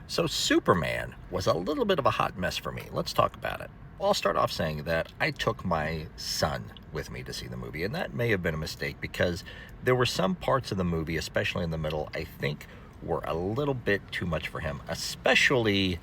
So Superman was a little bit of a hot mess for me. Let's talk about it. I'll start off saying that I took my son with me to see the movie, and that may have been a mistake because there were some parts of the movie, especially in the middle, I think were a little bit too much for him, especially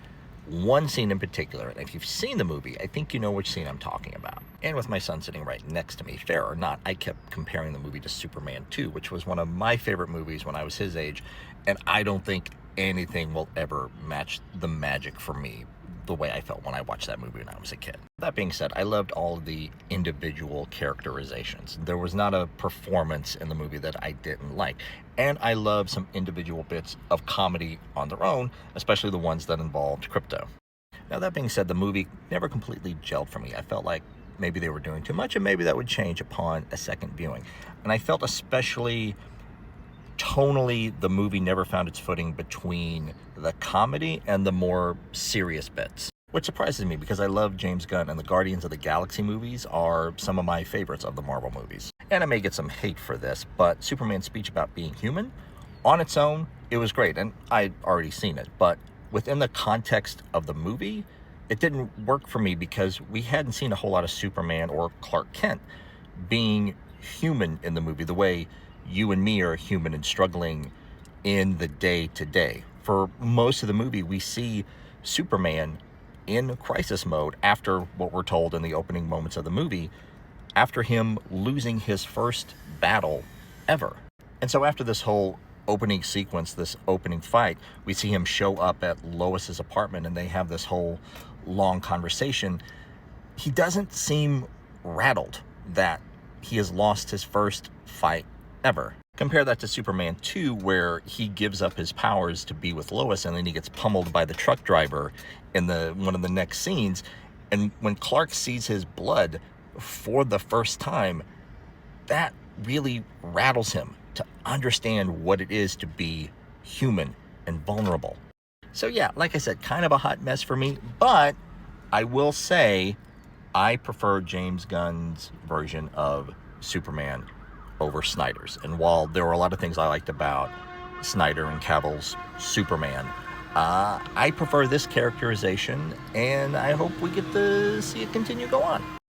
one scene in particular. And if you've seen the movie, I think you know which scene I'm talking about. And with my son sitting right next to me, fair or not, I kept comparing the movie to Superman 2, which was one of my favorite movies when I was his age, and I don't think anything will ever match the magic for me the way I felt when I watched that movie when I was a kid. That being said, I loved all of the individual characterizations. There was not a performance in the movie that I didn't like. And I love some individual bits of comedy on their own, especially the ones that involved Crypto. Now, that being said, the movie never completely gelled for me. I felt like maybe they were doing too much, and maybe that would change upon a second viewing. And I felt especially tonally, the movie never found its footing between the comedy and the more serious bits, which surprises me because I love James Gunn, and the Guardians of the Galaxy movies are some of my favorites of the Marvel movies. And I may get some hate for this, but Superman's speech about being human, on its own, it was great, and I'd already seen it, but within the context of the movie, it didn't work for me because we hadn't seen a whole lot of Superman or Clark Kent being human in the movie the way you and me are human and struggling in the day-to-day. For most of the movie, we see Superman in crisis mode after what we're told in the opening moments of the movie, after him losing his first battle ever. And so after this whole opening sequence, this opening fight, we see him show up at Lois's apartment and they have this whole long conversation. He doesn't seem rattled that he has lost his first fight ever. Compare that to Superman 2, where he gives up his powers to be with Lois, and then he gets pummeled by the truck driver in one of the next scenes. And when Clark sees his blood for the first time, that really rattles him to understand what it is to be human and vulnerable. So yeah, like I said, kind of a hot mess for me, but I will say I prefer James Gunn's version of Superman over Snyder's. And while there were a lot of things I liked about Snyder and Cavill's Superman, I prefer this characterization, and I hope we get to see it continue go on.